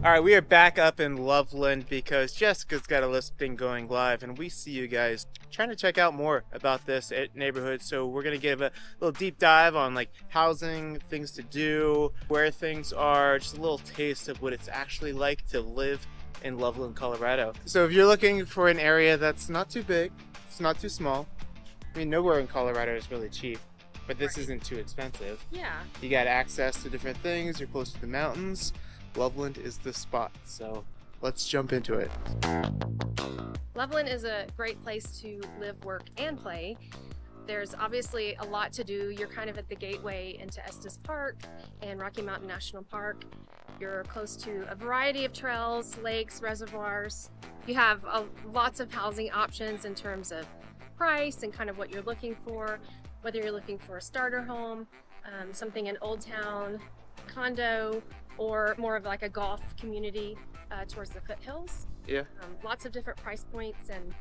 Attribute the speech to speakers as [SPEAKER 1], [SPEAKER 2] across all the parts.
[SPEAKER 1] All right, we are back up in Loveland because Jessica's got a listing going live, and we see you guys trying to check out more about this neighborhood. So we're gonna give a little deep dive on like housing, things to do, where things are, just a little taste of what it's actually like to live in Loveland, Colorado. So if you're looking for an area that's not too big, it's not too small. I mean, nowhere in Colorado is really cheap, but this isn't too expensive.
[SPEAKER 2] Yeah.
[SPEAKER 1] You got access to different things. You're close to the mountains. Loveland is the spot, so let's jump into it.
[SPEAKER 2] Loveland is a great place to live, work, and play. There's obviously a lot to do. You're kind of at the gateway into Estes Park and Rocky Mountain National Park. You're close to a variety of trails, lakes, reservoirs. You have lots of housing options in terms of price and kind of what you're looking for, whether you're looking for a starter home, something in Old Town, condo, or more of like a golf community towards the foothills.
[SPEAKER 1] Yeah.
[SPEAKER 2] Lots of different price points and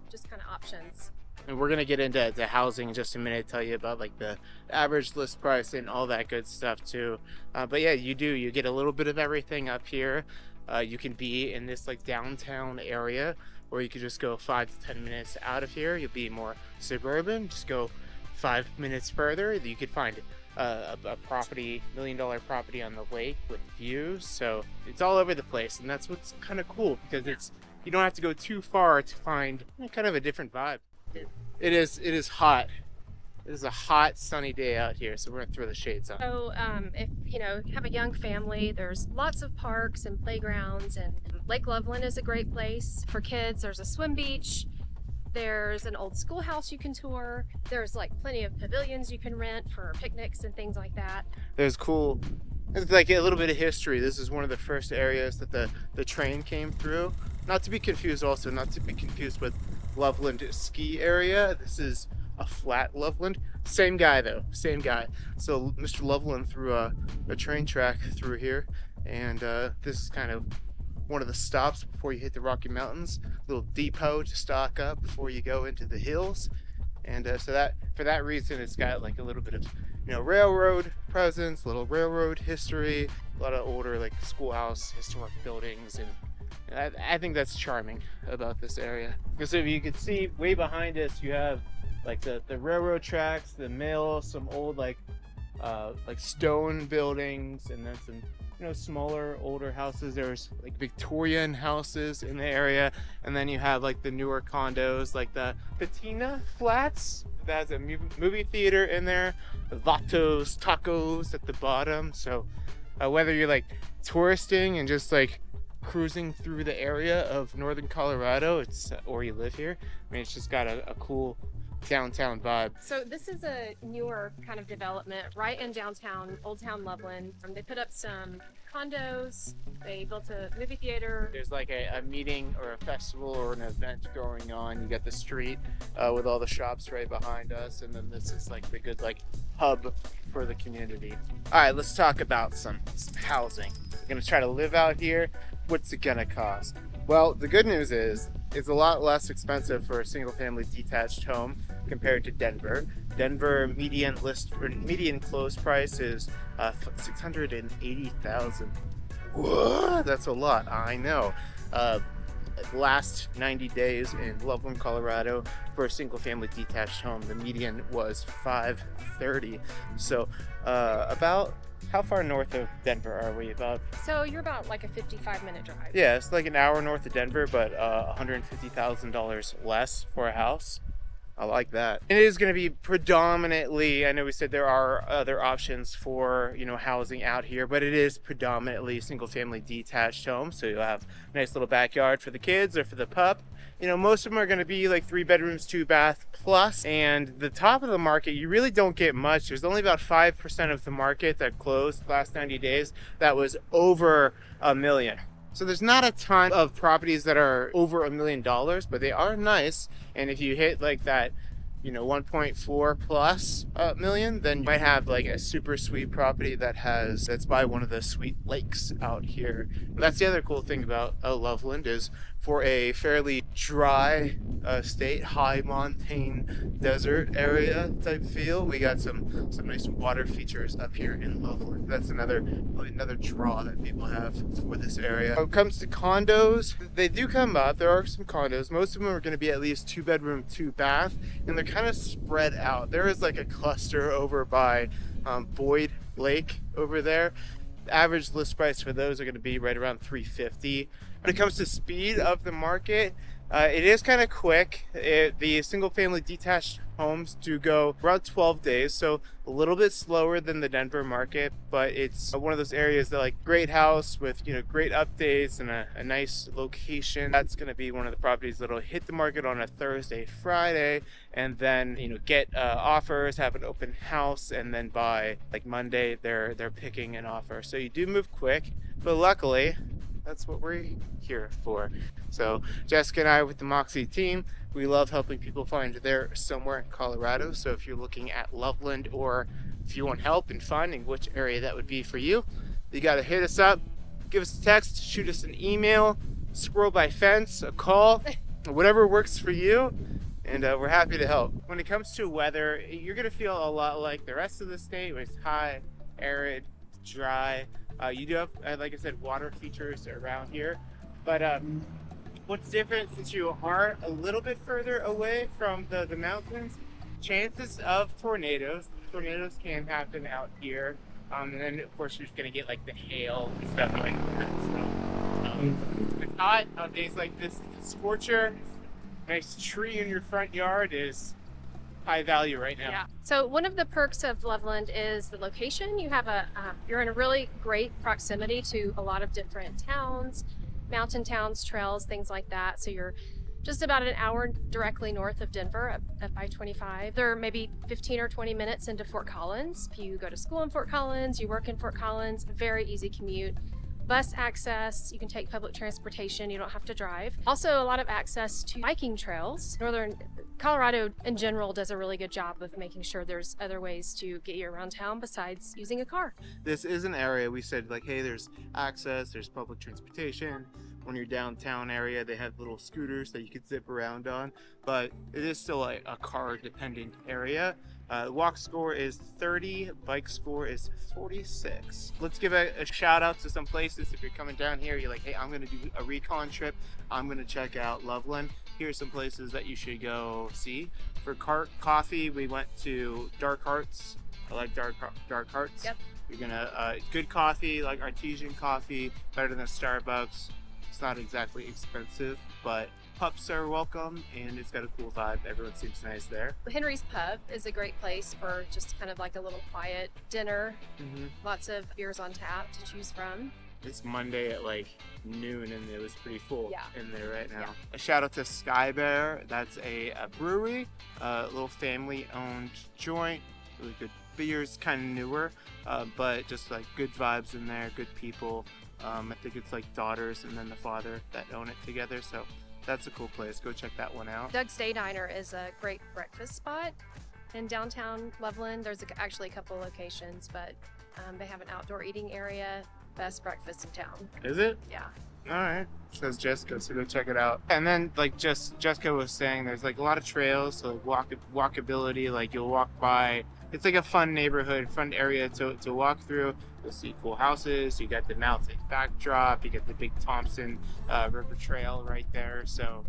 [SPEAKER 2] just kind of options.
[SPEAKER 1] And we're gonna get into housing in just a minute, tell you about like the average list price and all that good stuff too. But yeah, you get a little bit of everything up here. You can be in this like downtown area, or you could just go 5 to 10 minutes out of here. You'll be more suburban. Just go 5 minutes further. You could find a property, $1 million property on the lake with views. So it's all over the place, and that's what's kind of cool because you don't have to go too far to find kind of a different vibe. It is hot. It is a hot, sunny day out here, so we're gonna throw the shades on.
[SPEAKER 2] So if you have a young family, there's lots of parks and playgrounds, and Lake Loveland is a great place for kids. There's a swim beach. There's an old schoolhouse you can tour. There's like plenty of pavilions you can rent for picnics and things like that.
[SPEAKER 1] There's like a little bit of history. This is one of the first areas that the train came through. Not to be confused with Loveland ski area. This is a flat Loveland. Same guy though, same guy. So Mr. Loveland threw a train track through here, and this is kind of one of the stops before you hit the Rocky Mountains. Little depot to stock up before you go into the hills, and so that for that reason it's got like a little bit of railroad presence, little railroad history, a lot of older like schoolhouse historic buildings, and I think that's charming about this area. Because if you can see way behind us, you have like the railroad tracks, the mill, some old like stone buildings, and then some smaller, older houses. There's like Victorian houses in the area, and then you have like the newer condos, like the Patina Flats that has a movie theater in there, Vatos Tacos at the bottom. So whether you're like touristing and just like cruising through the area of northern Colorado, or you live here, I mean, it's just got a cool downtown vibe.
[SPEAKER 2] So this is a newer kind of development right in downtown, Old Town Loveland. They put up some condos, they built a movie theater.
[SPEAKER 1] There's like a meeting or a festival or an event going on. You got the street with all the shops right behind us, and then this is like the good like hub for the community. All right, let's talk about some housing. We're gonna try to live out here. What's it gonna cost? Well, the good news is it's a lot less expensive for a single family detached home compared to Denver. Denver median close price is $680,000. What? That's a lot. I know. Last 90 days in Loveland, Colorado, for a single family detached home, the median was $530,000. So about how far north of Denver are we?
[SPEAKER 2] So you're about like a 55-minute drive.
[SPEAKER 1] Yeah, it's like an hour north of Denver, but $150,000 less for a house. I like that. And it is going to be predominantly, I know we said there are other options for, housing out here, but it is predominantly single family detached homes. So you'll have a nice little backyard for the kids or for the pup. Most of them are going to be like 3 bedrooms, 2 bath plus. And the top of the market, you really don't get much. There's only about 5% of the market that closed the last 90 days that was over $1 million. So there's not a ton of properties that are over $1 million, but they are nice. And if you hit like that 1.4 plus million, then you might have like a super sweet property that's by one of the sweet lakes out here. And that's the other cool thing about Loveland is for a fairly dry state, high montane desert area type feel, we got some nice water features up here in Loveland. That's another draw that people have for this area. When it comes to condos, they do come up. There are some condos. Most of them are going to be at least 2-bedroom, 2-bath, and they're kind of spread out. There is like a cluster over by Boyd Lake over there. The average list price for those are going to be right around $350. When it comes to speed of the market, it is kind of quick. The single-family detached homes do go around 12 days, so a little bit slower than the Denver market, but it's one of those areas that like great house with great updates and a nice location. That's going to be one of the properties that'll hit the market on a Thursday, Friday, and then get offers, have an open house, and then by like Monday they're picking an offer. So you do move quick, but luckily that's what we're here for. So Jessica and I with the Moxie team, we love helping people find their somewhere in Colorado. So if you're looking at Loveland, or if you want help in finding which area that would be for you, you got to hit us up, give us a text, shoot us an email, scroll by fence, a call, whatever works for you, and we're happy to help. When it comes to weather, you're going to feel a lot like the rest of the state, where it's high, arid, dry. You do have, like I said, water features around here, but what's different, since you are a little bit further away from the mountains, chances of tornadoes can happen out here, and then of course you're just going to get like the hail and stuff like that. So it's hot on days like this. It's a scorcher. Nice tree in your front yard is high value right now.
[SPEAKER 2] Yeah. So one of the perks of Loveland is the location. You have you're in a really great proximity to a lot of different towns, mountain towns, trails, things like that. So you're just about an hour directly north of Denver at I-25. They're maybe 15 or 20 minutes into Fort Collins. If you go to school in Fort Collins, you work in Fort Collins, very easy commute. Bus access, you can take public transportation, you don't have to drive. Also a lot of access to biking trails. Northern Colorado in general does a really good job of making sure there's other ways to get you around town besides using a car.
[SPEAKER 1] This is an area we said like, hey, there's access, there's public transportation. When you're downtown area, they have little scooters that you could zip around on, but it is still a car dependent area. Walk score is 30, bike score is 46. Let's give a shout out to some places. If you're coming down here, you're like, hey, I'm gonna do a recon trip, I'm gonna check out Loveland. Here's some places that you should go see. For coffee, we went to Dark Hearts. I like Dark Hearts.
[SPEAKER 2] Yep.
[SPEAKER 1] You're gonna good coffee, like artesian coffee, better than Starbucks. It's not exactly expensive, but pups are welcome, and it's got a cool vibe. Everyone seems nice there.
[SPEAKER 2] Henry's Pub is a great place for just kind of like a little quiet dinner. Lots of beers on tap to choose from.
[SPEAKER 1] It's Monday at like noon, and it was pretty full in there right now.
[SPEAKER 2] Yeah.
[SPEAKER 1] A shout out to Sky Bear. That's a brewery, a little family-owned joint. Really good beers, kind of newer, but just like good vibes in there, good people. I think it's like daughters and then the father that own it together. So that's a cool place. Go check that one out.
[SPEAKER 2] Doug's Day Diner is a great breakfast spot in downtown Loveland. There's actually a couple locations, but they have an outdoor eating area. Best breakfast in town.
[SPEAKER 1] Is it?
[SPEAKER 2] Yeah.
[SPEAKER 1] All right. Says Jessica, so go check it out. And then like just Jessica was saying, there's like a lot of trails, so like walkability, like you'll walk by. It's like a fun neighborhood, fun area to walk through. You'll see cool houses. You got the mountain backdrop. You get the big Thompson River Trail right there. So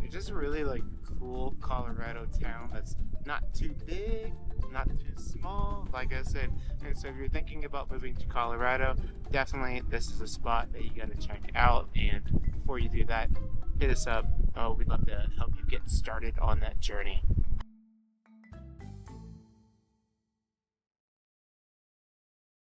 [SPEAKER 1] it's just a really like cool Colorado town that's not too big, not too small, like I said. And so if you're thinking about moving to Colorado, definitely this is a spot that you got to check out. And before you do that, hit us up. We'd love to help you get started on that journey.